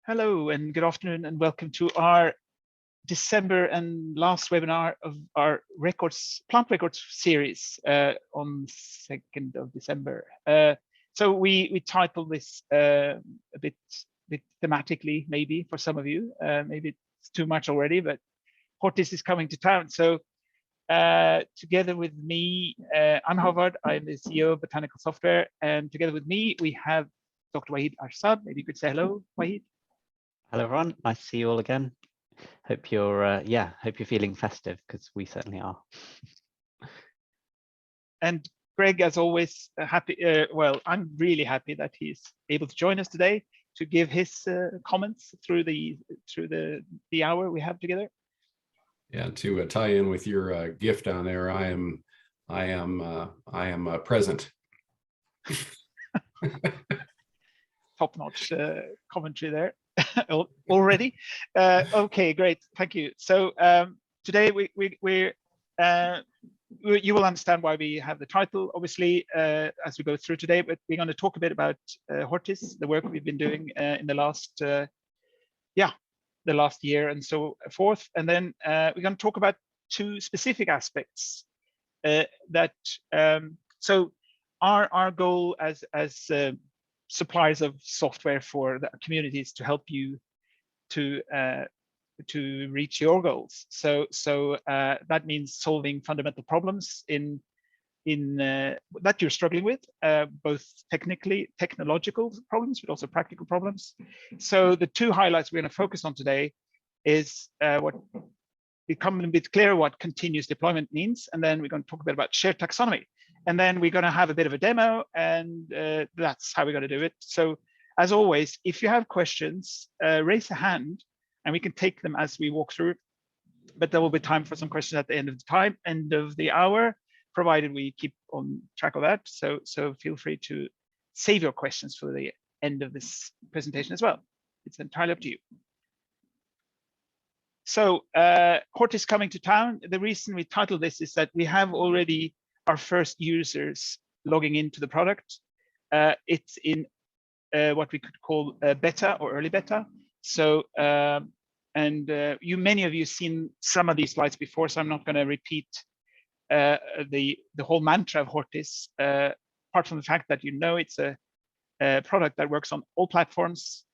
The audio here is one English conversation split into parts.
Hello and good afternoon and welcome to our December and last webinar of our plant records series on 2nd of December. So we titled this a bit thematically, maybe for some of you, maybe it's too much already, but Hortis is coming to town. So together with me, I'm Howard, I'm the CEO of Botanical Software, and together with me, we have Dr. Wahid Arshad. Maybe you could say hello, Wahid. Hello everyone, nice to see you all again. Hope you're hope you're feeling festive, because we certainly are. And Greg, as always, happy. Well, I'm really happy that he's able to join us today to give his comments through the hour we have together. Yeah, to tie in with your gift on there, I am present. Top-notch commentary there already. Okay, great, thank you. So today you will understand why we have the title, obviously, as we go through today, but we're going to talk a bit about Hortis, the work we've been doing in the last year and so forth. And then we're going to talk about two specific aspects so our goal as suppliers of software for the communities to help you to reach your goals. So that means solving fundamental problems in that you're struggling with, both technological problems, but also practical problems. So the two highlights we're going to focus on today is what become a bit clearer what continuous deployment means, and then we're going to talk a bit about shared taxonomy. And then we're going to have a bit of a demo, and that's how we're going to do it. So as always, if you have questions, raise a hand and we can take them as we walk through. But there will be time for some questions at the end of the hour, provided we keep on track of that. So feel free to save your questions for the end of this presentation as well. It's entirely up to you. So Hortis coming to town. The reason we titled this is that we have already our first users logging into the product. It's in what we could call beta or early beta. So many of you seen some of these slides before, so I'm not going to repeat the whole mantra of Hortis, apart from the fact that it's a product that works on all platforms.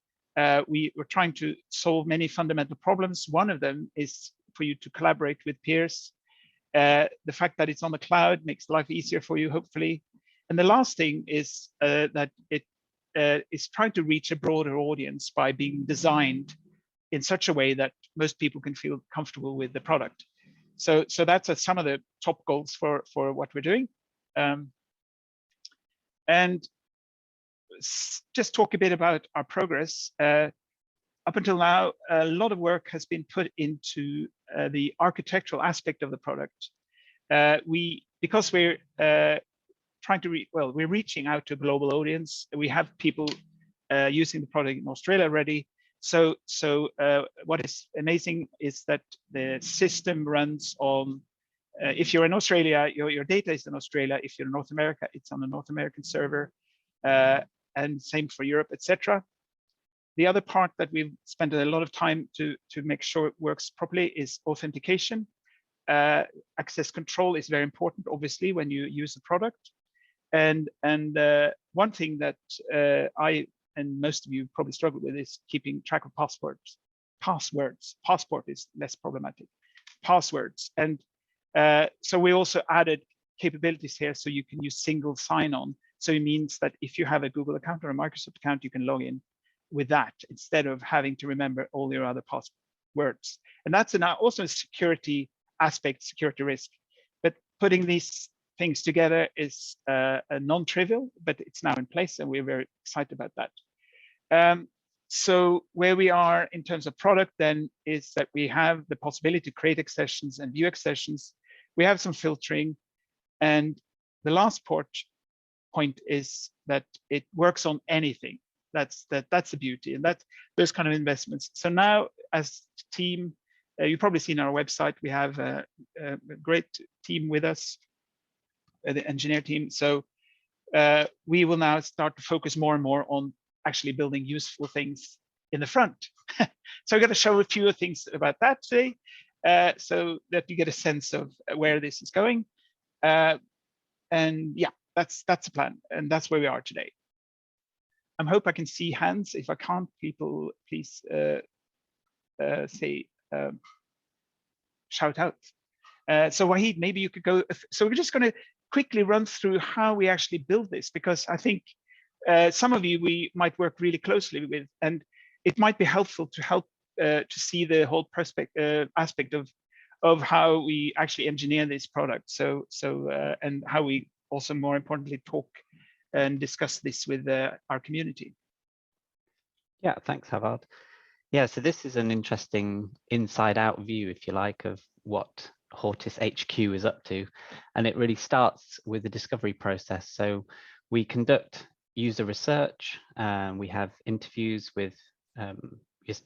We were trying to solve many fundamental problems. One of them is for you to collaborate with peers. The fact that it's on the cloud makes life easier for you, hopefully. And the last thing is that it is trying to reach a broader audience by being designed in such a way that most people can feel comfortable with the product. So that's some of the top goals for what we're doing. And just talk a bit about our progress. Up until now, a lot of work has been put into the architectural aspect of the product. Because we're we're reaching out to a global audience. We have people using the product in Australia already. So what is amazing is that the system runs on, if you're in Australia, your data is in Australia. If you're in North America, it's on a North American server, and same for Europe, etc. The other part that we've spent a lot of time to make sure it works properly is authentication. Access control is very important, obviously, when you use the product. And one thing that I and most of you probably struggle with is keeping track of passwords. Passport is less problematic. Passwords. And so we also added capabilities here so you can use single sign-on. So it means that if you have a Google account or a Microsoft account, you can log in with that instead of having to remember all your other passwords. And that's also a security aspect, security risk. But putting these things together is non-trivial, but it's now in place, and we're very excited about that. So where we are in terms of product then is that we have the possibility to create accessions and view accessions. We have some filtering, and the last point is that it works on anything. That's the beauty, and those kind of investments. So now, as a team, you've probably seen our website. We have a great team with us, the engineer team. So we will now start to focus more and more on actually building useful things in the front. So I'm going to show a few things about that today, so that you get a sense of where this is going. And yeah, that's the plan, and that's where we are today. I hope I can see hands. If I can't, people please say shout out. So Wahid, maybe you could go. So we're just going to quickly run through how we actually build this, because I think some of you we might work really closely with, and it might be helpful to see the whole aspect of how we actually engineer this product. So and how we also, more importantly, talk and discuss this with our community. Yeah, thanks, Havard. Yeah, so this is an interesting inside-out view, if you like, of what Hortis HQ is up to. And it really starts with the discovery process. So we conduct user research, we have interviews with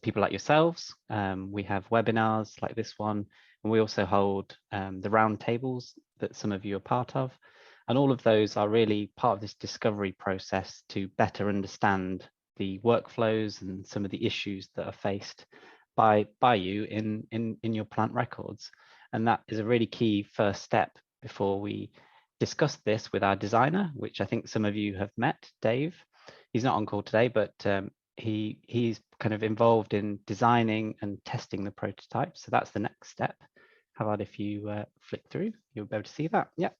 people like yourselves, we have webinars like this one, and we also hold the roundtables that some of you are part of. And all of those are really part of this discovery process to better understand the workflows and some of the issues that are faced by you in your plant records. And that is a really key first step before we discuss this with our designer, which I think some of you have met, Dave. He's not on call today, but he's kind of involved in designing and testing the prototype. So that's the next step. How about if you flick through, you'll be able to see that. Yeah.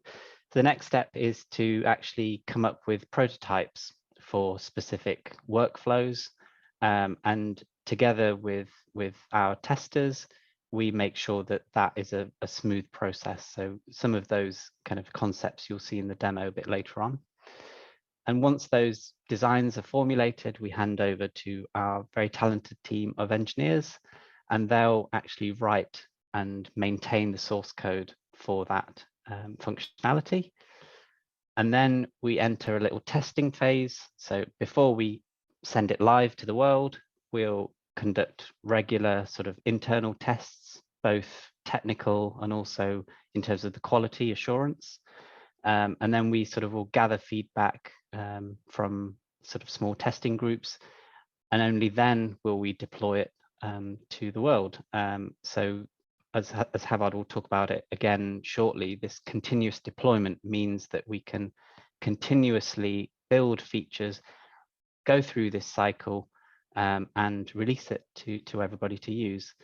So the next step is to actually come up with prototypes for specific workflows, and together with our testers, we make sure that that is a smooth process. So some of those kind of concepts you'll see in the demo a bit later on. And once those designs are formulated, we hand over to our very talented team of engineers, and they'll actually write and maintain the source code for that functionality. And then we enter a little testing phase. So before we send it live to the world, we'll conduct regular sort of internal tests, both technical and also in terms of the quality assurance. And then we sort of will gather feedback from sort of small testing groups, and only then will we deploy it to the world. So as Havard will talk about it again shortly, this continuous deployment means that we can continuously build features, go through this cycle, and release it to everybody to use.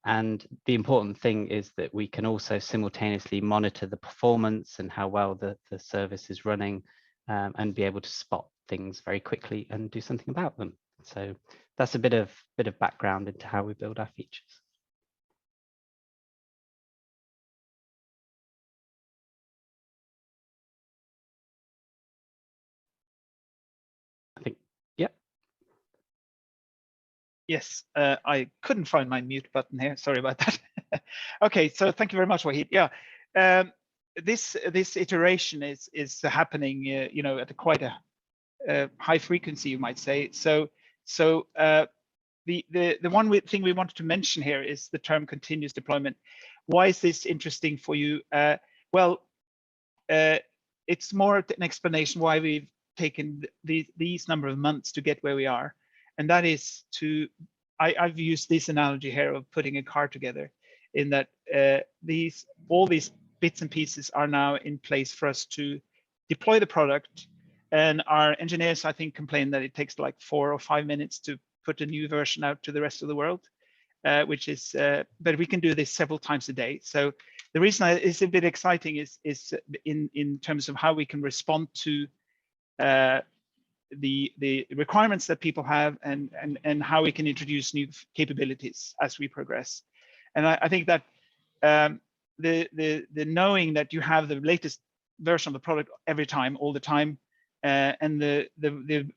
And the important thing is that we can also simultaneously monitor the performance and how well the service is running, and be able to spot things very quickly and do something about them. So that's a bit of background into how we build our features. I think, yeah. Yes, I couldn't find my mute button here. Sorry about that. Okay, so thank you very much, Wahid. Yeah, this iteration is happening, you know, at quite a high frequency, you might say. So the one thing we wanted to mention here is the term continuous deployment. Why is this interesting for you? Well, it's more an explanation why we've taken these number of months to get where we are. And that is I've used this analogy here of putting a car together, in that all these bits and pieces are now in place for us to deploy the product. And our engineers, I think, complain that it takes like 4 or 5 minutes to put a new version out to the rest of the world, which is, but we can do this several times a day. So the reason it's a bit exciting is in terms of how we can respond to the requirements that people have, and how we can introduce new capabilities as we progress. And I think that the knowing that you have the latest version of the product every time, all the time, and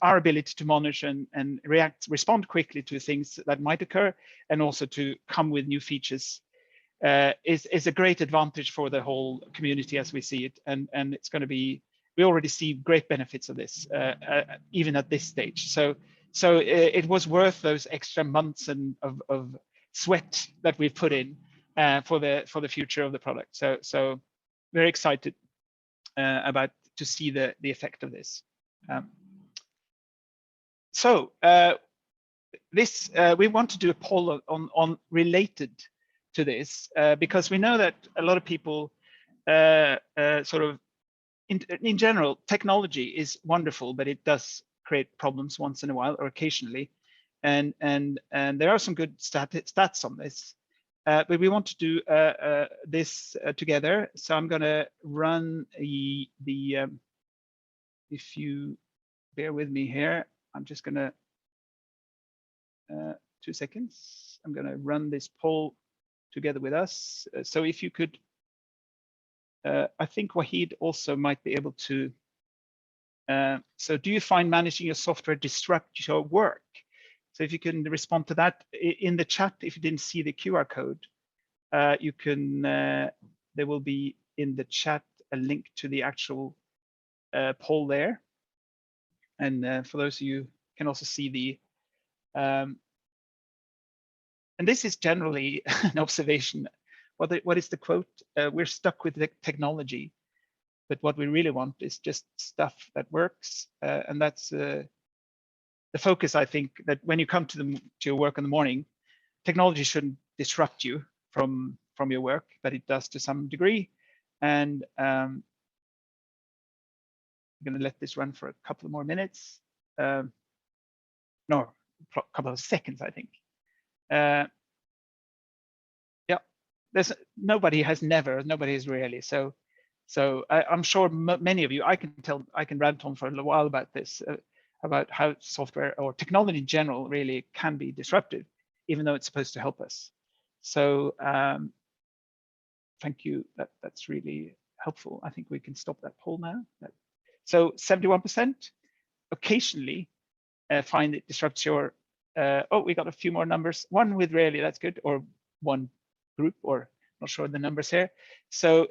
our ability to monitor and respond quickly to things that might occur, and also to come with new features, is a great advantage for the whole community as we see it. And it's going to be, we already see great benefits of this, even at this stage. So it was worth those extra months of sweat that we've put in for the future of the product. So very excited about to see the effect of this. this we want to do a poll on related to this because we know that a lot of people sort of in general, technology is wonderful, but it does create problems once in a while or occasionally, and there are some good stats on this. But we want to do this together. So I'm going to run the if you bear with me here, I'm just going to 2 seconds. I'm going to run this poll together with us. So if you could, I think Wahid also might be able to. So do you find managing your software disrupt your work? So if you can respond to that in the chat, if you didn't see the QR code, you can, there will be in the chat a link to the actual poll there. And for those of you can also see the, and this is generally an observation. What is the quote? We're stuck with the technology, but what we really want is just stuff that works. And that's the focus, I think, that when you come to your work in the morning, technology shouldn't disrupt you from your work, but it does to some degree. And I'm going to let this run for a couple of more minutes. No, a couple of seconds, I think. Yeah, nobody has rarely. So I'm sure many of you, I can rant on for a while about this, about how software or technology in general really can be disruptive, even though it's supposed to help us. So thank you. That's really helpful. I think we can stop that poll now. So 71% occasionally find it disrupts your. Oh, we got a few more numbers. One with rarely, that's good, or one group, or not sure the numbers here. So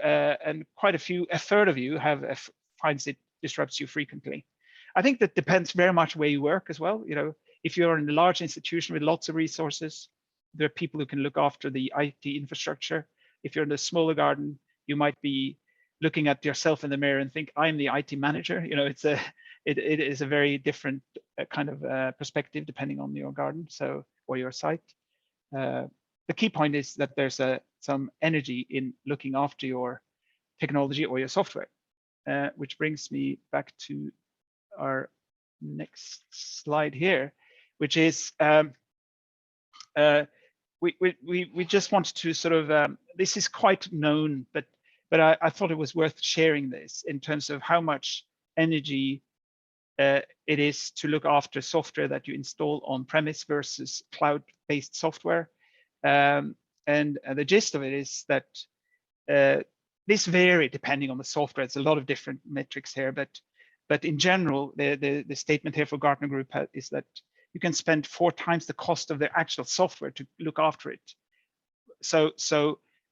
and quite a third of you have finds it disrupts you frequently. I think that depends very much where you work as well. You know, if you're in a large institution with lots of resources, there are people who can look after the IT infrastructure. If you're in a smaller garden, you might be looking at yourself in the mirror and think, I'm the IT manager. You know, it is a very different kind of perspective depending on your garden, or your site. The key point is that there's some energy in looking after your technology or your software, which brings me back to our next slide here, which is we just wanted to sort of this is quite known, but I thought it was worth sharing this in terms of how much energy it is to look after software that you install on premise versus cloud-based software. And the gist of it is that this varies depending on the software. It's a lot of different metrics here, but in general, the statement here for Gartner Group is that you can spend 4 times the cost of the actual software to look after it. So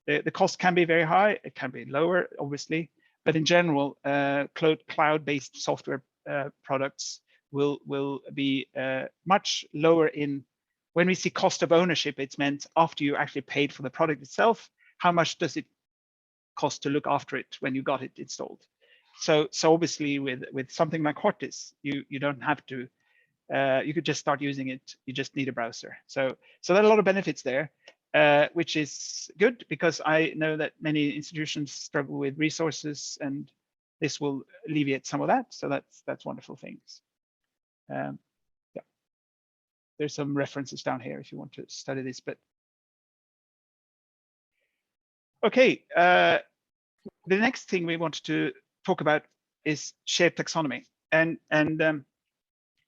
the cost can be very high. It can be lower, obviously, but in general, cloud-based software products will be much lower in. When we see cost of ownership, it's meant after you actually paid for the product itself, how much does it cost to look after it when you got it installed? So obviously with something like Hortis, you don't have to, you could just start using it. You just need a browser. So there are a lot of benefits there, which is good because I know that many institutions struggle with resources, and this will alleviate some of that. So that's wonderful things. Yeah. There's some references down here if you want to study this, but okay. The next thing we wanted to talk about is shared taxonomy, and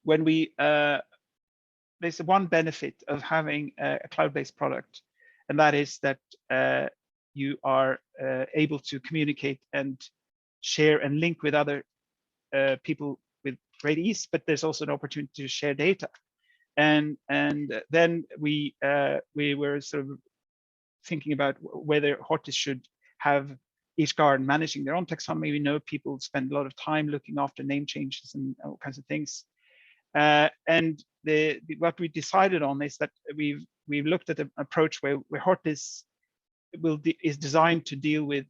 when we there's one benefit of having a cloud-based product, and that is that you are able to communicate and share and link with other people with great ease, but there's also an opportunity to share data. And then we were sort of thinking about whether Hortis should have each garden managing their own taxonomy. We know people spend a lot of time looking after name changes and all kinds of things. And what we decided on is that we've looked at an approach where Hortis is designed to deal with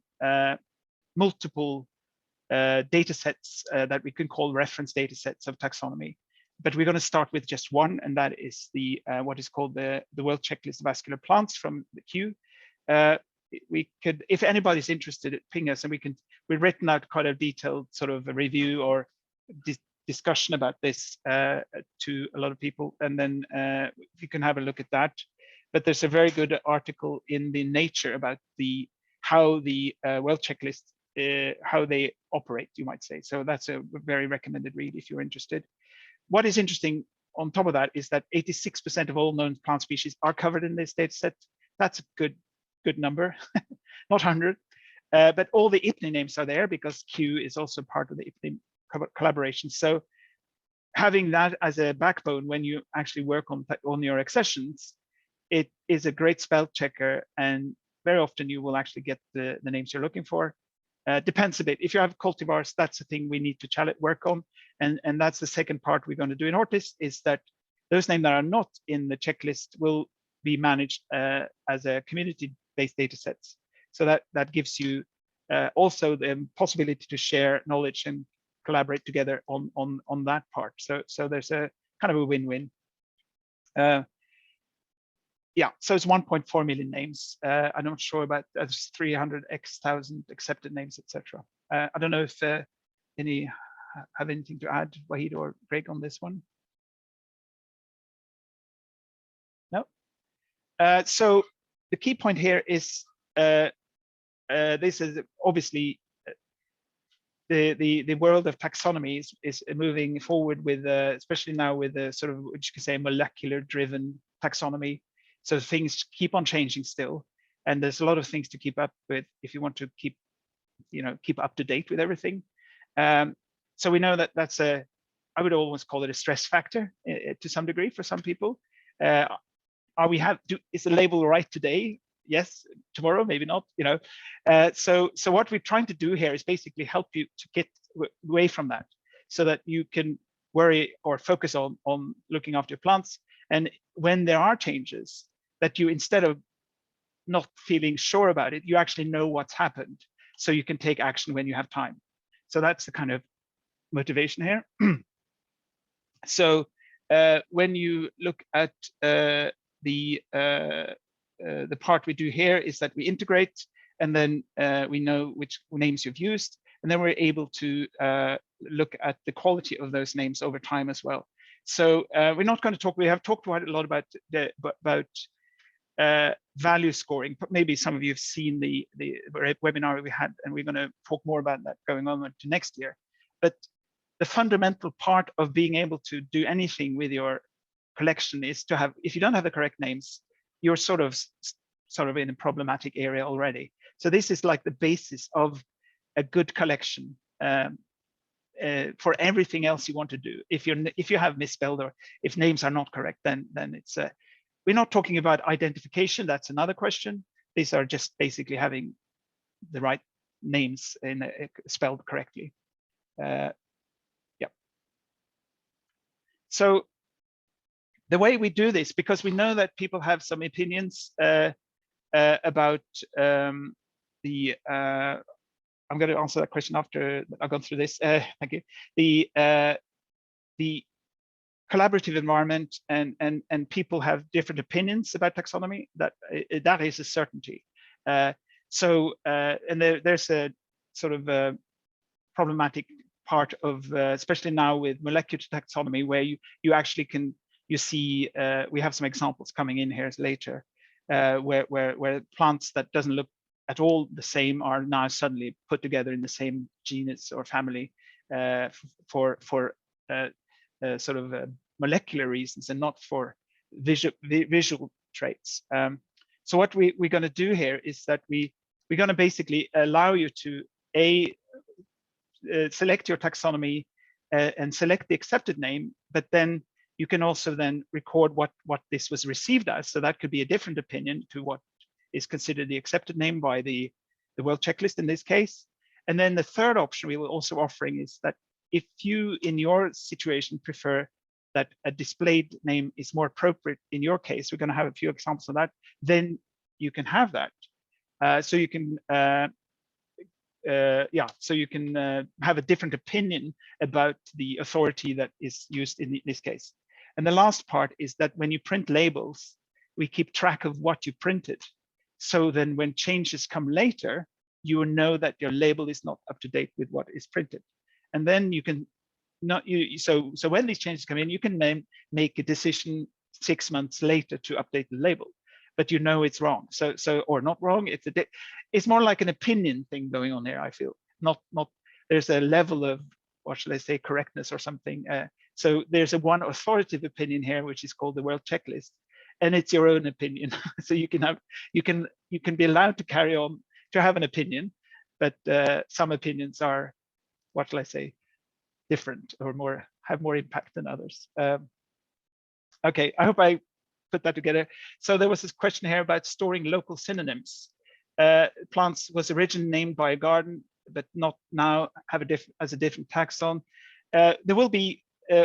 multiple data sets that we can call reference data sets of taxonomy. but we're going to start with just one, and that is the what is called the World Checklist of Vascular Plants from the Q. We could, if anybody's interested, ping us, and we've written out quite a detailed sort of a review or discussion about this to a lot of people, and then you can have a look at that. But there's a very good article in the Nature about how the World Checklist, how they operate, you might say. So that's a very recommended read if you're interested. What is interesting on top of that is that 86% of all known plant species are covered in this data set. That's a good number, not 100. But all the IPNI names are there because Q is also part of the IPNI collaboration. So having that as a backbone when you actually work on your accessions, it is a great spell checker, and very often you will actually get the names you're looking for. Depends a bit. If you have cultivars, that's the thing we need to work on, and that's the second part we're going to do in Hortis, is that those names that are not in the checklist will be managed as a community-based data sets. So that gives you also the possibility to share knowledge and collaborate together on that part. So there's a kind of a win-win. Yeah, so it's 1.4 million names. I'm not sure about there's 300,000 accepted names, etc. I don't know if any have anything to add, Wahid or Greg, on this one. No. So the key point here is this is obviously the world of taxonomy is moving forward with especially now with the sort of what you could say molecular driven taxonomy. So things keep on changing still, and there's a lot of things to keep up with if you want to keep up to date with everything. So we know that that's I would almost call it a stress factor to some degree for some people. Is the label right today? Yes, tomorrow maybe not. So what we're trying to do here is basically help you to get away from that, so that you can worry or focus on looking after your plants, and when there are changes, that you, instead of not feeling sure about it, you actually know what's happened, so you can take action when you have time. So that's the kind of motivation here. So when you look at the part we do here is that we integrate, and then we know which names you've used, and then we're able to look at the quality of those names over time as well. So we're not going to talk. We have talked quite a lot about value scoring. Maybe some of you have seen the webinar we had, and we're going to talk more about that going on to next year. But the fundamental part of being able to do anything with your collection is to have, if you don't have the correct names, you're sort of in a problematic area already. So this is like the basis of a good collection for everything else you want to do. If you have misspelled or if names are not correct, then it's we're not talking about identification. That's another question. These are just basically having the right names spelled correctly. Yeah. So the way we do this, because we know that people have some opinions about the. I'm going to answer that question after I've gone through this. Thank you. The collaborative environment and people have different opinions about taxonomy. That is a certainty. And there's a sort of a problematic part of, especially now with molecular taxonomy, where you actually can. You see, we have some examples coming in here later, where plants that doesn't look at all the same are now suddenly put together in the same genus or family for sort of molecular reasons and not for visual traits. So what we're going to do here is that we're going to basically allow you to select your taxonomy and select the accepted name, but then you can also then record what this was received as. So that could be a different opinion to what is considered the accepted name by the World Checklist in this case. And then the third option we will also offering is that if you, in your situation, prefer that a displayed name is more appropriate in your case, we're going to have a few examples of that, then you can have that. So you can yeah, so you can have a different opinion about the authority that is used in this case. And the last part is that when you print labels, we keep track of what you printed. So then when changes come later, you will know that your label is not up to date with what is printed. And then you can not you so when these changes come in, you can make a decision 6 months later to update the label, but you know it's wrong. So or not wrong. It's more like an opinion thing going on there. I feel not there's a level of, what should I say, correctness or something. So there's a one authoritative opinion here, which is called the world checklist, and it's your own opinion. So you can be allowed to carry on to have an opinion, but some opinions are, what shall I say, different or have more impact than others. Okay, I hope I put that together. So there was this question here about storing local synonyms. Plants was originally named by a garden, but not now have as a different taxon. There will be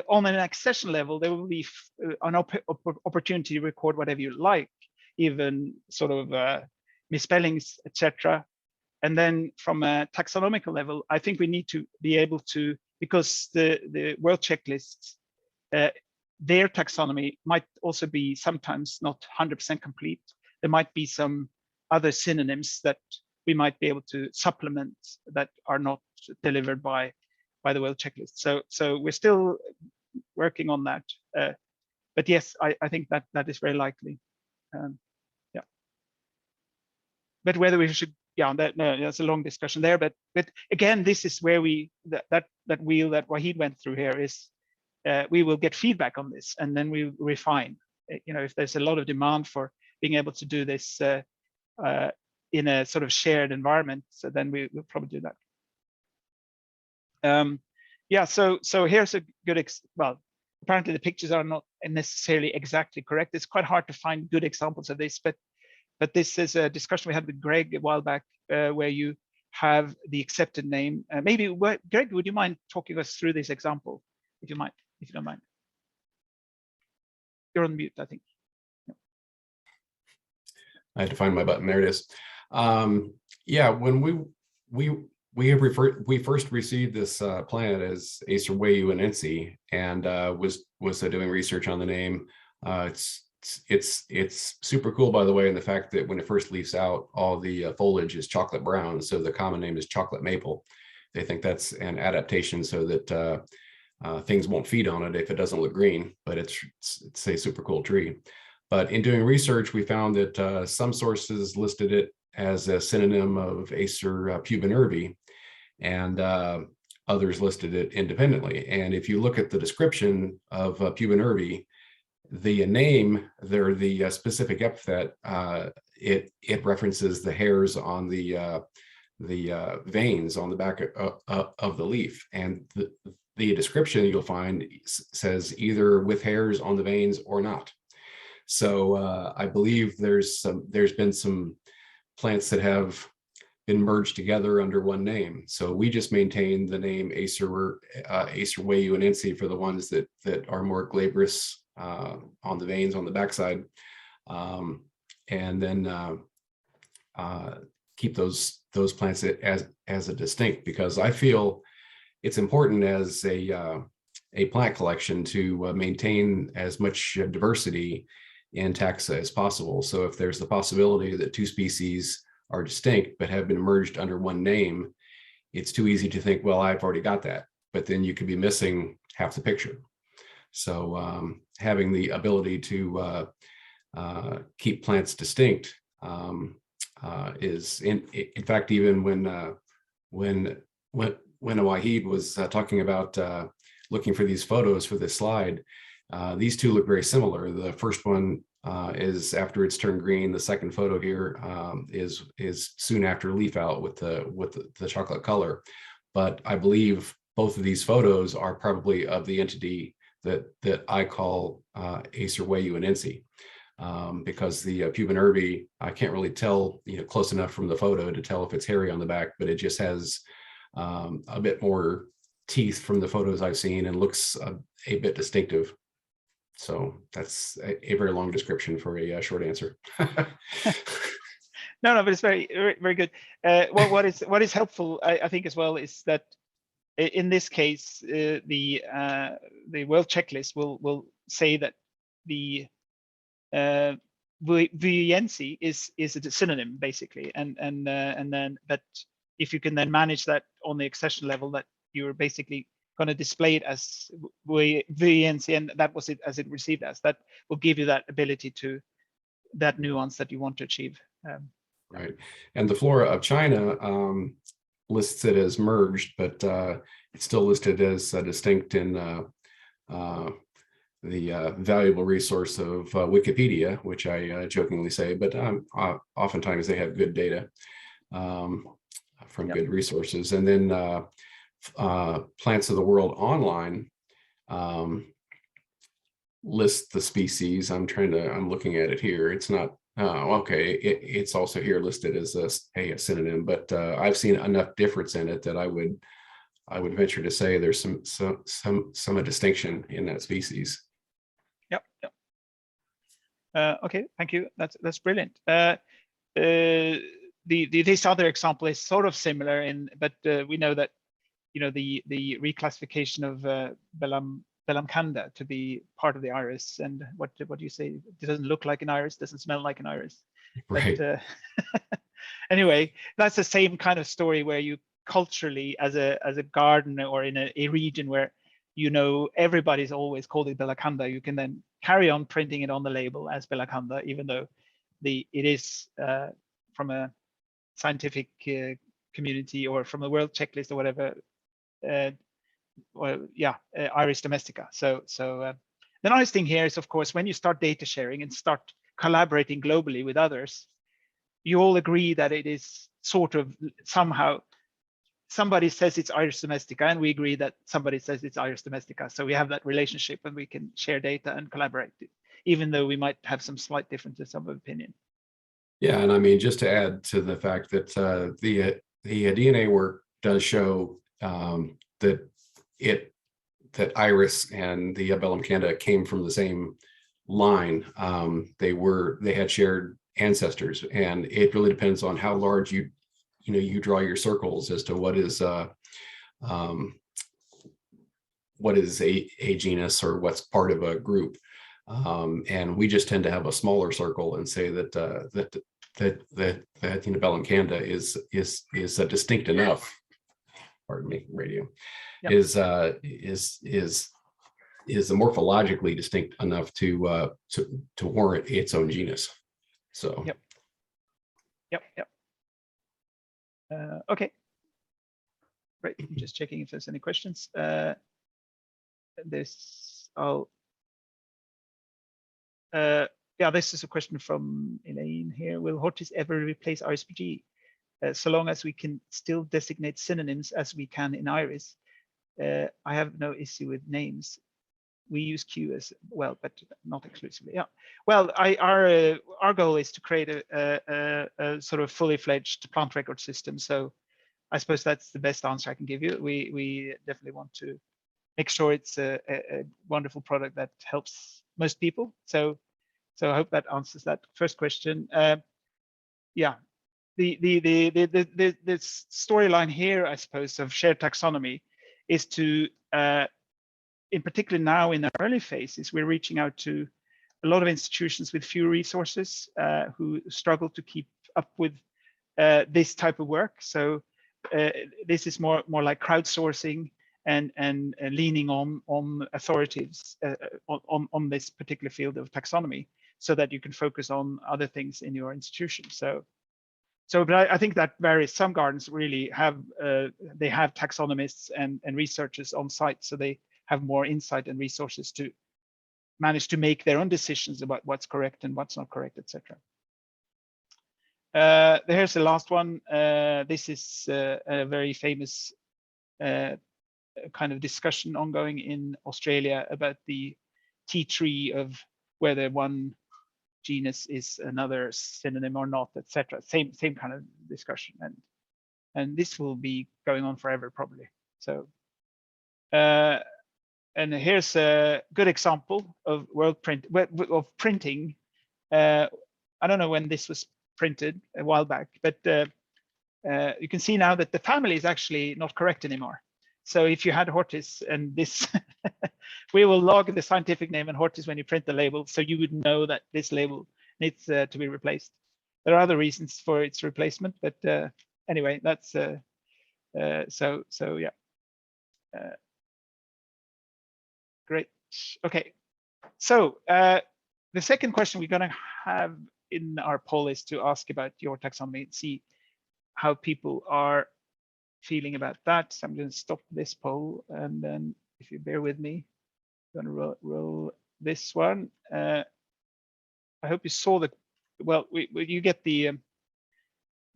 on an accession level, there will be an opportunity to record whatever you like, even sort of misspellings, etc. And then from a taxonomical level, I think we need to be able to, because the world checklists, their taxonomy might also be sometimes not 100% complete. There might be some other synonyms that we might be able to supplement that are not delivered by the world checklist. So we're still working on that. But yes, I think that is very likely. Yeah. But whether we should, yeah, that's a long discussion there. But again, this is where that wheel that Wahid went through here is, we will get feedback on this, and then we refine. You know, if there's a lot of demand for being able to do this in a sort of shared environment, so then we'll probably do that. Yeah, so here's a good, well, apparently the pictures are not necessarily exactly correct. It's quite hard to find good examples of this, but this is a discussion we had with Greg a while back, where you have the accepted name. Maybe, Greg, would you mind talking us through this example, if you don't mind? You're on mute, I think. I had to find my button. There it is. Yeah, when we first received this plant as Acer Weyuanense, and was doing research on the name. It's super cool, by the way, in the fact that when it first leaves out, all the foliage is chocolate brown, so the common name is chocolate maple. They think that's an adaptation so that things won't feed on it if it doesn't look green, but it's a super cool tree. But in doing research, we found that some sources listed it as a synonym of Acer pubinervae, and others listed it independently. And if you look at the description of pubinervae, the name there, the specific epithet, it references the hairs on the veins on the back of the leaf, and the description you'll find says either with hairs on the veins or not. So I believe there's been some plants that have been merged together under one name. So we just maintain the name Acer Weyuanense for the ones that are more glabrous on the veins on the backside, and then keep those plants as a distinct, because I feel it's important as a plant collection to maintain as much diversity in taxa as possible. So if there's the possibility that two species are distinct but have been merged under one name, it's too easy to think, well, I've already got that, but then you could be missing half the picture. So having the ability to keep plants distinct is, in fact, even when Wahid was talking about looking for these photos for this slide, these two look very similar. The first one is after it's turned green. The second photo here is soon after leaf out with the chocolate color. But I believe both of these photos are probably of the entity that I call Acer Weyuanense, because the pubinervae, I can't really tell close enough from the photo to tell if it's hairy on the back, but it just has a bit more teeth from the photos I've seen and looks a bit distinctive. So that's a very long description for a short answer. No, but it's very good. What is helpful, I think, as well, is that in this case, the world checklist will say that the VNC is a synonym basically, and then but if you can then manage that on the accession level, that you're basically going to display it as VNC, and that was it as it received as, that will give you that ability to that nuance that you want to achieve. Right, and the flora of China lists it as merged, but it's still listed as distinct in the valuable resource of Wikipedia, which I jokingly say, but oftentimes they have good data from good resources. And then Plants of the World Online lists the species. I'm looking at it here. It's not, okay, it's also here listed as a synonym, but I've seen enough difference in it that I would venture to say there's some distinction in that species. Yep. Okay, thank you. That's brilliant. This other example is sort of similar, but we know that the reclassification of Belamcanda to be part of the iris, and what do you say? It doesn't look like an iris, doesn't smell like an iris. Right. But, anyway, that's the same kind of story where you culturally, as a garden or in a region where everybody's always called it Belacanda, you can then carry on printing it on the label as Belacanda, even though it is from a scientific community or from a world checklist or whatever, Iris domestica. So the nice thing here is, of course, when you start data sharing and start collaborating globally with others, you all agree that it is sort of somehow somebody says it's Iris domestica, and we agree that somebody says it's Iris domestica. So we have that relationship, and we can share data and collaborate, even though we might have some slight differences of opinion. Yeah, and I mean, just to add to the fact that the DNA work does show that Iris and the Bellamcanda came from the same line. They had shared ancestors, and it really depends on how large you draw your circles as to what is a genus or what's part of a group. And we just tend to have a smaller circle and say that Bellamcanda is distinct enough. Pardon me, radio. Yep. is morphologically distinct enough to warrant its own genus. So. Yep. Okay. Great. I'm just checking if there's any questions. This is a question from Elaine here. Will Hortis ever replace IRISPG? So long as we can still designate synonyms as we can in Iris, I have no issue with names. We use Q as well, but not exclusively. Yeah. Well, our goal is to create a sort of fully fledged plant record system. So I suppose that's the best answer I can give you. We definitely want to make sure it's a wonderful product that helps most people. So I hope that answers that first question. Yeah. The storyline here, I suppose, of shared taxonomy is to in particular now in the early phases, we're reaching out to a lot of institutions with few resources who struggle to keep up with this type of work. So this is more like crowdsourcing and leaning on authorities on this particular field of taxonomy, so that you can focus on other things in your institution. But I think that varies. Some gardens really have they have taxonomists and researchers on site, so they have more insight and resources to manage to make their own decisions about what's correct and what's not correct, etc. Here's the last one. This is a very famous kind of discussion ongoing in Australia about the tea tree of whether one genus is another synonym or not, etc. Same kind of discussion, and this will be going on forever probably. So and here's a good example of printing. I don't know when this was printed a while back, but you can see now that the family is actually not correct anymore. So if you had Hortis and this, we will log the scientific name and Hortis when you print the label, so you would know that this label needs to be replaced. There are other reasons for its replacement, but anyway, that's so yeah. Great. Okay. So the second question we're going to have in our poll is to ask about your taxonomy and see how people are feeling about that. So I'm going to stop this poll, and then if you bear with me, I'm going to roll this one. I hope you saw the, well, you get the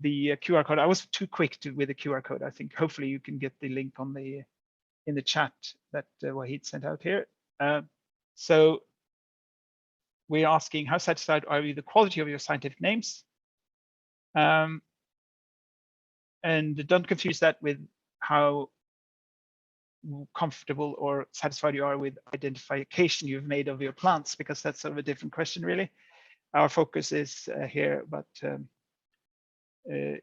QR code. I was too quick with the QR code. I think hopefully you can get the link on the in the chat that Wahid sent out here. So we're asking, how satisfied are you with the quality of your scientific names? And don't confuse that with how comfortable or satisfied you are with identification you've made of your plants, because that's sort of a different question, really. Our focus is here, but the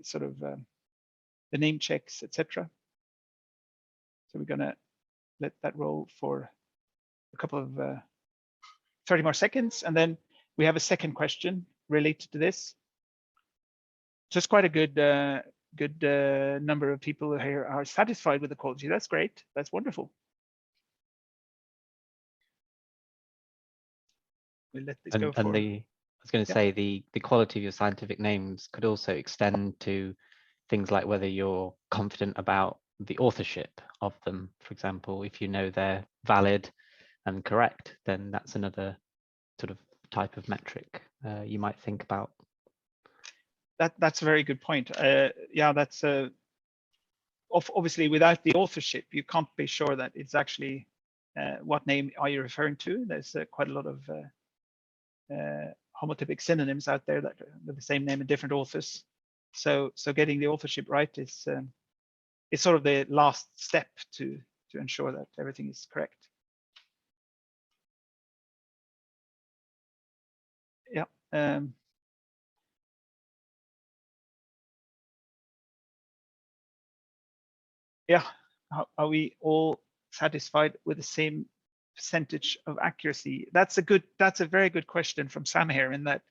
sort of the name checks, etc. So we're gonna let that roll for a couple of 30 more seconds, and then we have a second question related to this. Just quite a good number of people here are satisfied with the quality. That's great. That's wonderful. We'll let this go for. I was going to say the quality of your scientific names could also extend to things like whether you're confident about the authorship of them. For example, if you know they're valid and correct, then that's another sort of type of metric you might think about. That's a very good point. Yeah, that's obviously without the authorship, you can't be sure that it's actually what name are you referring to. There's quite a lot of homotypic synonyms out there that with the same name and different authors. So getting the authorship right is sort of the last step to ensure that everything is correct. Yeah. Yeah, are we all satisfied with the same percentage of accuracy? That's a very good question from Sam here, in that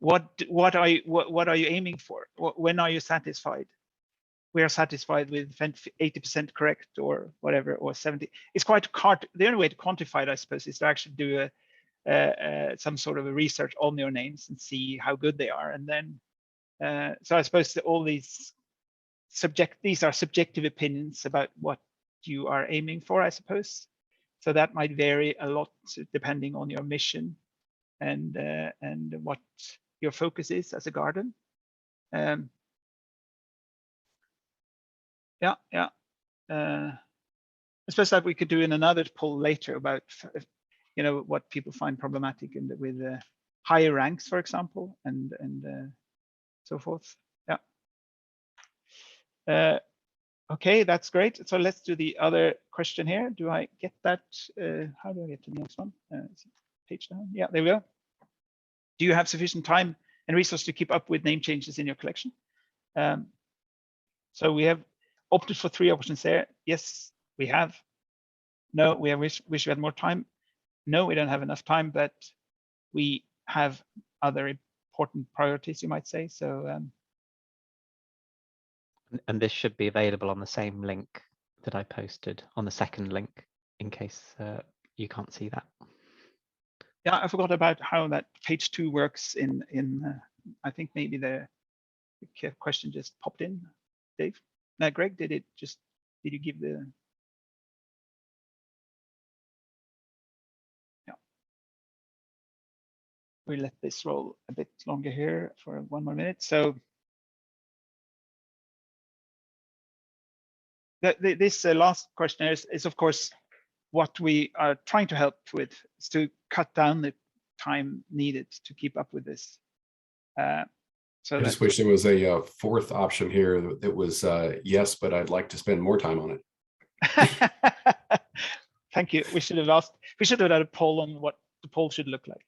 what are you aiming for? When are you satisfied? We are satisfied with 80% correct or whatever, or 70. It's quite hard. The only way to quantify it, I suppose, is to actually do some sort of a research on your names and see how good they are. And then, so I suppose that all these are subjective opinions about what you are aiming for, I suppose. So that might vary a lot depending on your mission and what your focus is as a garden. Yeah. I suppose that we could do in another poll later about, what people find problematic with higher ranks, for example, and so forth. Yeah. Okay, that's great. So let's do the other question here. Do I get that? How do I get to the next one? Page down. Yeah, there we go. Do you have sufficient time and resource to keep up with name changes in your collection? So we have opted for 3 options there. Yes, we have. No, we wish we had more time. No, we don't have enough time, but we have other important priorities, you might say. So. And this should be available on the same link that I posted, on the second link, in case you can't see that. Yeah, I forgot about how that page 2 works in I think maybe the question just popped in, Dave. No, Greg, did you give the? Yeah. We'll let this roll a bit longer here for 1 more minute. So this last question is of course what we are trying to help with, is to cut down the time needed to keep up with this. So I just wish there was a fourth option here that was yes, but I'd like to spend more time on it. Thank you. We should have done a poll on what the poll should look like.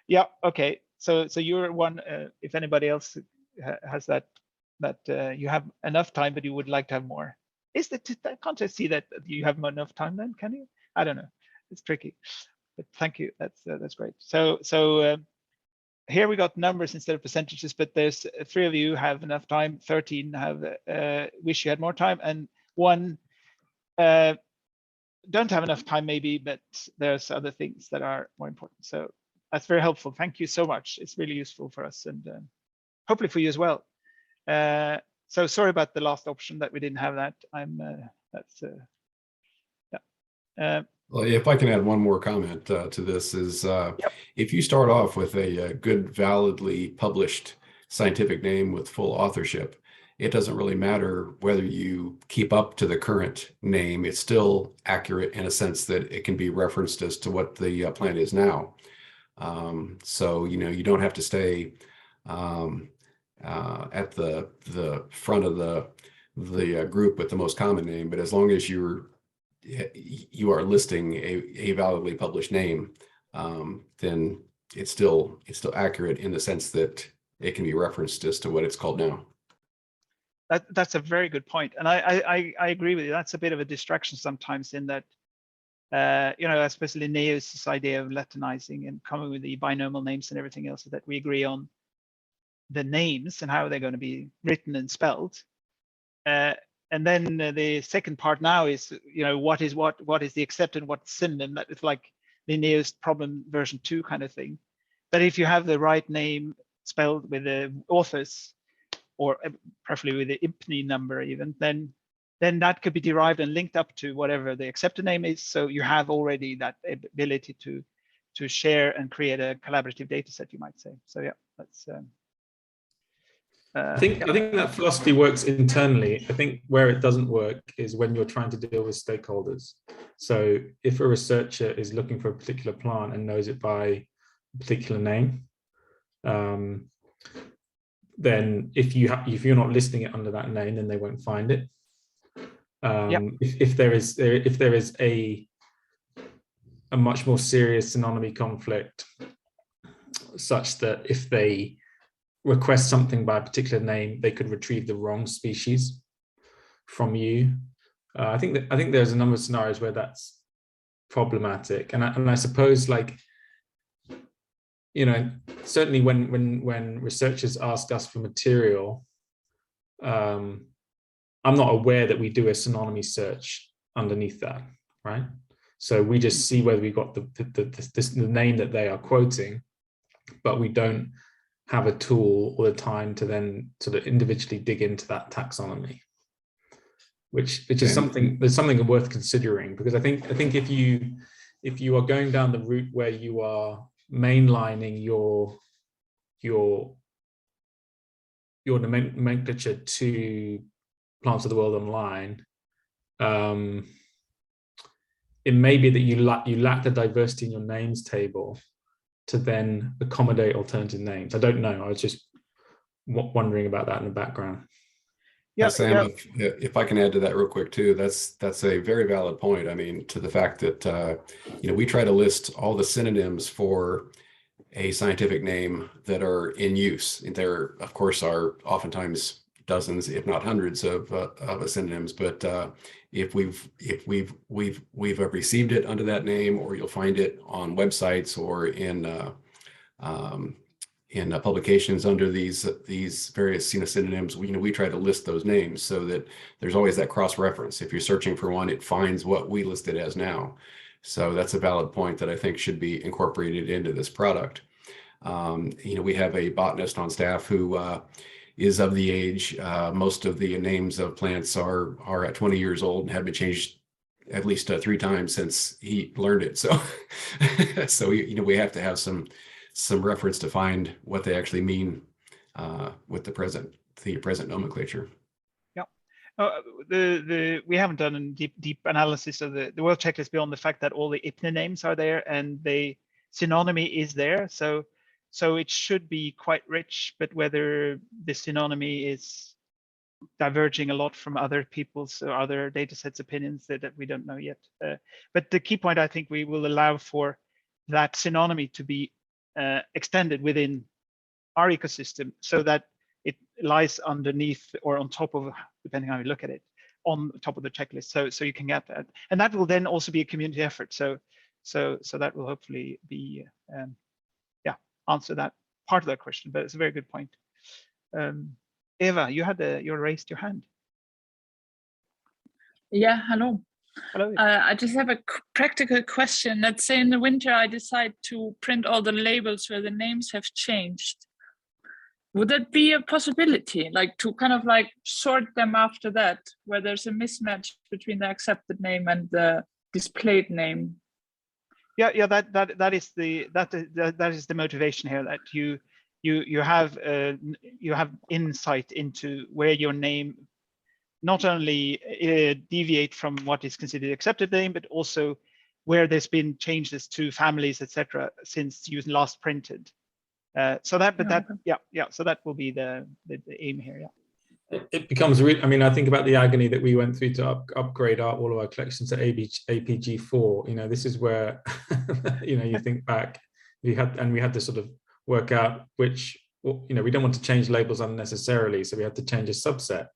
Yeah, okay. So you're one. If anybody else has that you have enough time, but you would like to have more. Can't I see that you have enough time then? Can you? I don't know. It's tricky. But thank you. That's great. So here we got numbers instead of percentages, but there's 3 of you have enough time. 13 have wish you had more time, and 1 don't have enough time maybe, but there's other things that are more important. So that's very helpful. Thank you so much. It's really useful for us, and hopefully for you as well. So sorry about the last option that we didn't have that. Yeah. Well, if I can add one more comment to this is, Yep. if you start off with a good, validly published scientific name with full authorship, it doesn't really matter whether you keep up to the current name. It's still accurate in a sense that it can be referenced as to what the plant is now. So, you don't have to stay at the front of the group with the most common name, but as long as you are listing a validly published name, then it's still accurate in the sense that it can be referenced as to what it's called now. That's a very good point, and I agree with you. That's a bit of a distraction sometimes, in that especially Linnaeus' idea of Latinizing and coming with the binomial names and everything else, that we agree on the names and how they're going to be written and spelled. And then the second part now is, what is the accepted and what's synonym. That is like Linnaeus problem version 2 kind of thing. But if you have the right name spelled with the authors, or preferably with the IMPNI number even, then that could be derived and linked up to whatever the accepted name is. So you have already that ability to share and create a collaborative data set, you might say. So yeah, that's. I think that philosophy works internally. I think where it doesn't work is when you're trying to deal with stakeholders. So if a researcher is looking for a particular plant and knows it by a particular name, then if you're not listing it under that name, then they won't find it. If there is a much more serious synonymy conflict, such that if they request something by a particular name, they could retrieve the wrong species from you. I think there's a number of scenarios where that's problematic, and I suppose, like, certainly when researchers ask us for material, I'm not aware that we do a synonymy search underneath that, right? So we just see whether we got the name that they are quoting, but we don't have a tool or the time to then sort of individually dig into that taxonomy, which is something worth considering, because I think if you are going down the route where you are mainlining your nomenclature to Plants of the World Online, it may be that you lack the diversity in your names table to then accommodate alternative names. I don't know. I was just wondering about that in the background. Yeah, Sam, if I can add to that real quick too, that's a very valid point. I mean, to the fact that we try to list all the synonyms for a scientific name that are in use. And there, of course, are oftentimes dozens, if not hundreds, of synonyms. But if we've received it under that name, or you'll find it on websites or in publications under these various synonyms, we try to list those names so that there's always that cross reference. If you're searching for one, it finds what we listed as now. So that's a valid point that I think should be incorporated into this product. We have a botanist on staff who is of the age. Most of the names of plants are at 20 years old and have been changed at least 3 times since he learned it. So, we have to have some reference to find what they actually mean with the present nomenclature. Yeah, we haven't done a deep analysis of the world checklist beyond the fact that all the IPNA names are there and the synonymy is there. So it should be quite rich, but whether the synonymy is diverging a lot from other people's or other data sets opinions that we don't know yet. But the key point, I think, we will allow for that synonymy to be extended within our ecosystem so that it lies underneath or on top of, depending how you look at it, on top of the checklist. So you can get that, and that will then also be a community effort. So that will hopefully be answer that part of that question. But it's a very good point. Eva, you raised your hand. Yeah, hello. Hello. I just have a practical question. Let's say in the winter I decide to print all the labels where the names have changed. Would that be a possibility, like to kind of like sort them after that, where there's a mismatch between the accepted name and the displayed name? Yeah, that is the motivation here, that you have insight into where your name not only deviate from what is considered accepted name, but also where there's been changes to families, etc., since you last printed. So that will be the aim here. Yeah. It becomes really, I mean, I think about the agony that we went through to upgrade all of our collections to APG4. You know, this is where, you know, you think back, we had to sort of work out which, you know, we don't want to change labels unnecessarily, so we had to change a subset.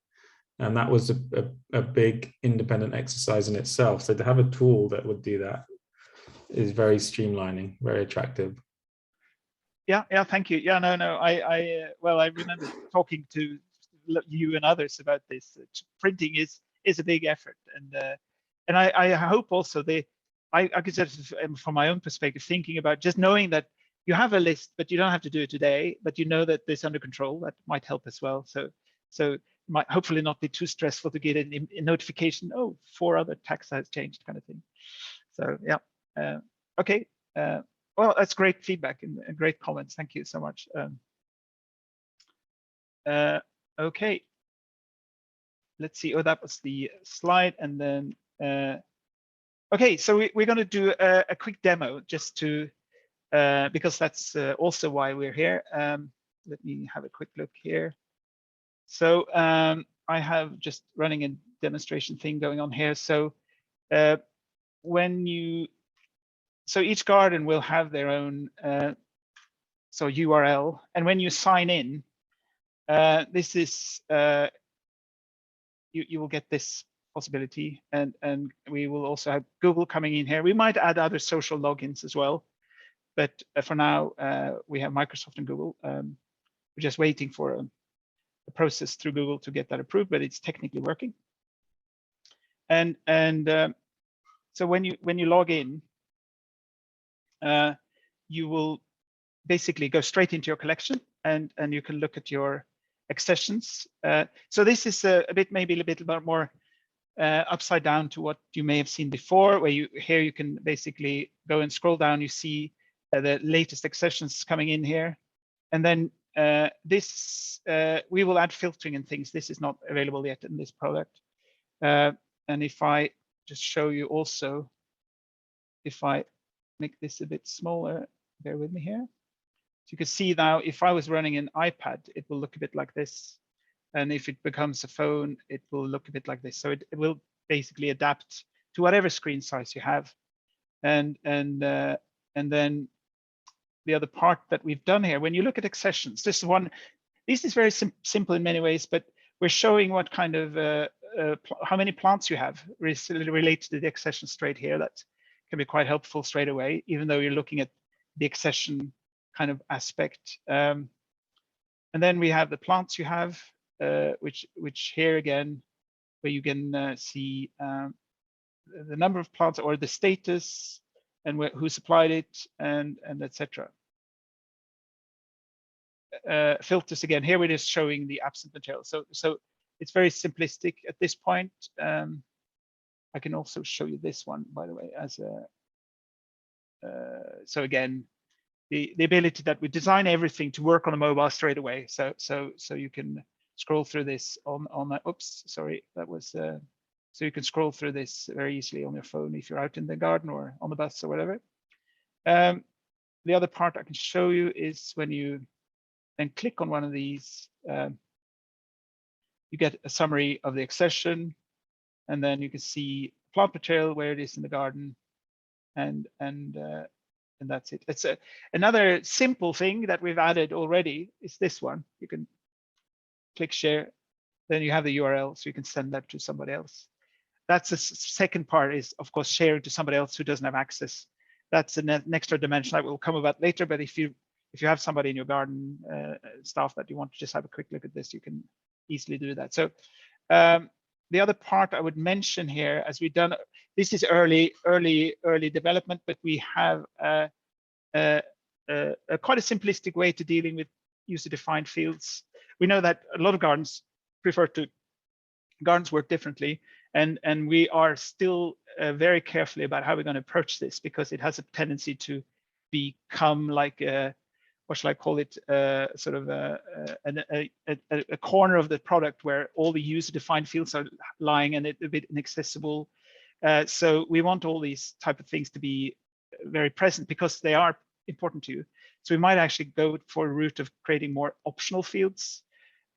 And that was a big independent exercise in itself. So to have a tool that would do that is very streamlining, very attractive. Yeah, thank you. Yeah, no, I remember talking to you and others about this. Printing is a big effort, and I hope also I consider, from my own perspective, thinking about just knowing that you have a list, but you don't have to do it today, but you know that it's under control. That might help as well. So it might hopefully not be too stressful to get a notification, oh, 4 other taxa has changed, kind of thing. So yeah, okay. Well, that's great feedback and great comments. Thank you so much. Okay. Let's see. Oh, that was the slide. And then, okay, so we're going to do a quick demo just to, because that's also why we're here. Let me have a quick look here. So I have just running a demonstration thing going on here. So so each garden will have their own URL, and when you sign in, this is you will get this possibility, and we will also have Google coming in here. We might add other social logins as well, but for now we have Microsoft and Google. We're just waiting for a process through Google to get that approved, but it's technically working. And so when you log in, you will basically go straight into your collection, and you can look at your accessions. So this is maybe a little bit more upside down to what you may have seen before, where you can basically go and scroll down. You see the latest accessions coming in here, and then we will add filtering and things. This is not available yet in this product. And if I just show you also, if I make this a bit smaller, bear with me here. So you can see now, if I was running an iPad, it will look a bit like this. And if it becomes a phone, it will look a bit like this. So it will basically adapt to whatever screen size you have. And then the other part that we've done here, when you look at accessions, this is very simple in many ways, but we're showing what kind of how many plants you have related to the accession straight here. That can be quite helpful straight away, even though you're looking at the accession kind of aspect. And then we have the plants you have, which here again, where you can see the number of plants or the status and who supplied it, and etc. Filters again. Here we're just showing the absent material. So it's very simplistic at this point. I can also show you this one, by the way, as a so again, the ability that we design everything to work on a mobile straight away. So you can scroll through this on oops, sorry, that was so you can scroll through this very easily on your phone if you're out in the garden or on the bus or whatever. The other part I can show you is when you then click on one of these, you get a summary of the accession, and then you can see plant material where it is in the garden, and that's it. It's another simple thing that we've added already is this one. You can click share, then you have the URL, so you can send that to somebody else. That's the second part, is of course sharing to somebody else who doesn't have access. That's an extra dimension that will come about later. But if you have somebody in your garden, staff, that you want to just have a quick look at this, you can easily do that. So the other part I would mention here, as we've done, this is early development, but we have quite a simplistic way to dealing with user-defined fields. We know that a lot of gardens work differently, and we are still very carefully about how we're going to approach this, because it has a tendency to become like what shall I call it, sort of a corner of the product where all the user-defined fields are lying and it's a bit inaccessible. So we want all these type of things to be very present, because they are important to you. So we might actually go for a route of creating more optional fields.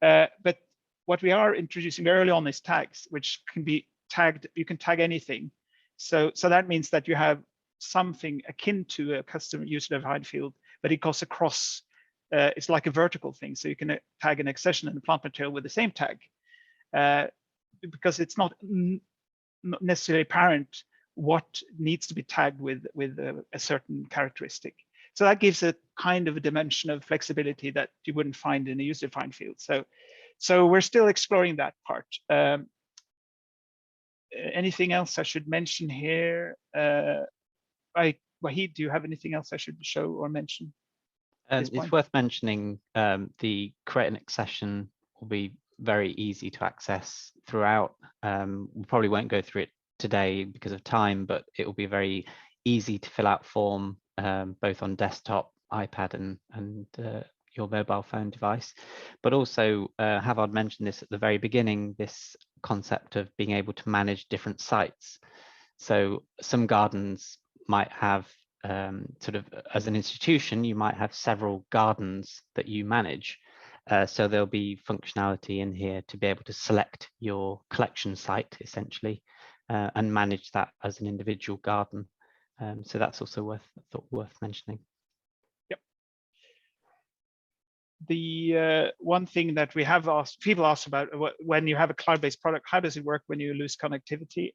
But what we are introducing early on is tags, which can be tagged. You can tag anything. So that means that you have something akin to a custom user-defined field, but it goes across. It's like a vertical thing. So you can tag an accession and a plant material with the same tag, because it's not necessarily apparent what needs to be tagged with a certain characteristic. So that gives a kind of a dimension of flexibility that you wouldn't find in a user-defined field. So we're still exploring that part. Anything else I should mention here? Wahid, do you have anything else I should show or mention? It's worth mentioning the create an accession will be very easy to access throughout. We probably won't go through it today because of time, but it will be very easy to fill out form, both on desktop, iPad, and your mobile phone device. But also, Havard mentioned this at the very beginning, this concept of being able to manage different sites. So some gardens might have sort of, as an institution, you might have several gardens that you manage. So there'll be functionality in here to be able to select your collection site, essentially, and manage that as an individual garden. So that's also worth mentioning. Yep. The one thing that we have asked, people ask about, when you have a cloud-based product, how does it work when you lose connectivity?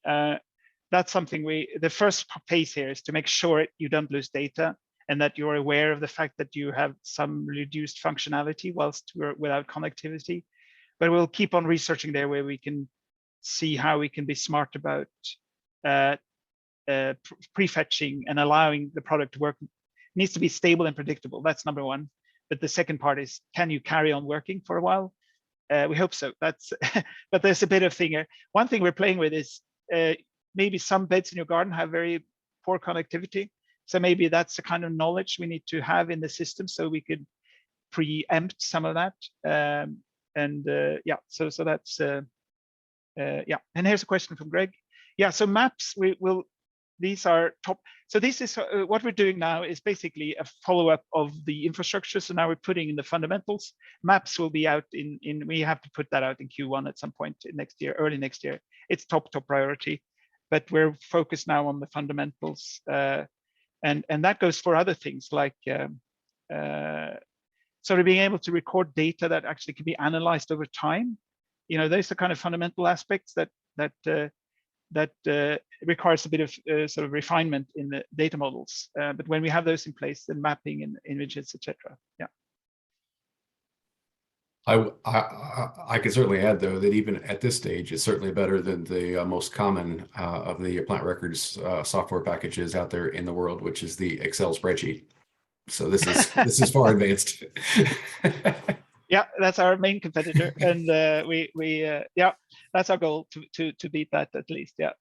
That's something the first phase here is to make sure you don't lose data, and that you're aware of the fact that you have some reduced functionality whilst we're without connectivity. But we'll keep on researching there, where we can see how we can be smart about prefetching and allowing the product to work. It needs to be stable and predictable. That's number one. But the second part is, can you carry on working for a while? We hope so. That's but there's a bit of thing here. One thing we're playing with is maybe some beds in your garden have very poor connectivity. So maybe that's the kind of knowledge we need to have in the system, so we could preempt some of that. Yeah, so that's yeah. And here's a question from Greg. Yeah, so maps, these are top. So this is what we're doing now is basically a follow-up of the infrastructure. So now we're putting in the fundamentals. Maps will be out we have to put that out in Q1 at some point next year, early next year. It's top priority, but we're focused now on the fundamentals. And that goes for other things like sort of being able to record data that actually can be analyzed over time. You know, those are kind of fundamental aspects that requires a bit of sort of refinement in the data models. But when we have those in place, then mapping and images, etc. Yeah. I can certainly add, though, that even at this stage, it's certainly better than the most common of the plant records software packages out there in the world, which is the Excel spreadsheet. So this is far advanced. Yeah, that's our main competitor, and yeah, that's our goal to beat that at least. Yeah.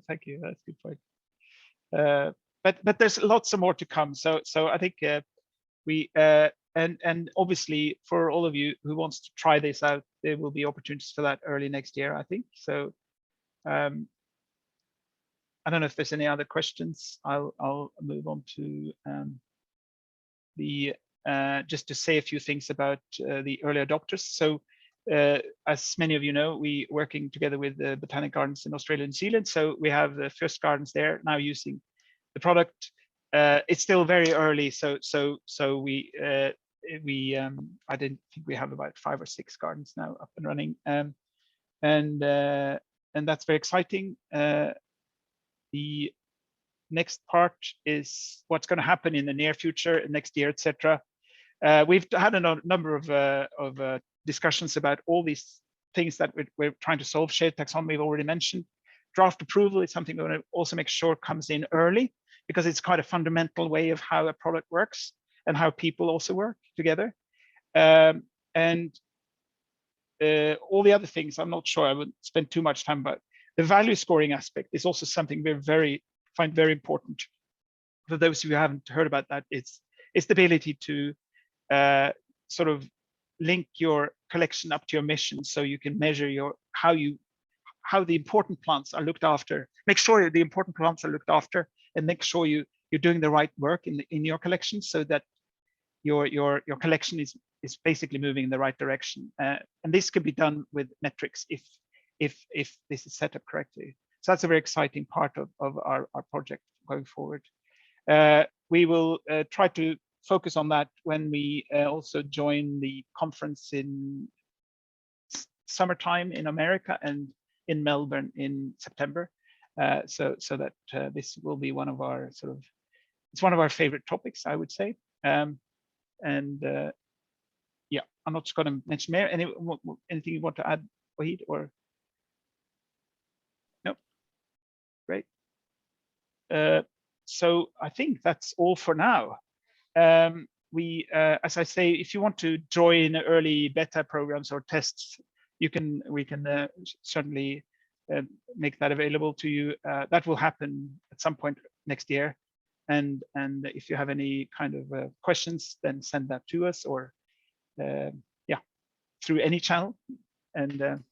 Thank you. That's a good point. But there's lots of more to come. So I think we. And obviously, for all of you who wants to try this out, there will be opportunities for that early next year, I think. So I don't know if there's any other questions. I'll move on to just to say a few things about the early adopters. So as many of you know, we working together with the botanic gardens in Australia and New Zealand. So we have the first gardens there now using the product. It's still very early, so we I didn't think we have about 5 or 6 gardens now up and running, and that's very exciting. The next part is what's going to happen in the near future, next year, etc. We've had a number of discussions about all these things that we're trying to solve. Shared taxonomy we've already mentioned. Draft approval is something we want to also make sure comes in early, because it's quite a fundamental way of how a product works and how people also work together. And all the other things, I'm not sure I would spend too much time about. The value scoring aspect is also something we find very important. For those of you who haven't heard about that, it's the ability to sort of link your collection up to your mission, so you can measure how the important plants are looked after. Make sure the important plants are looked after, and make sure you're doing the right work in your collection, so that your collection is basically moving in the right direction. And this can be done with metrics if this is set up correctly. So that's a very exciting part of our project going forward. We will try to focus on that when we also join the conference in summertime in America and in Melbourne in September. So that this will be one of our it's one of our favorite topics, I would say. Yeah, I'm not going to mention more. Anything you want to add, Wahid, or no? Great. So I think that's all for now. As I say, if you want to join early beta programs or tests, we can certainly make that available to you. That will happen at some point next year. And if you have any kind of questions, then send that to us, or yeah, through any channel. And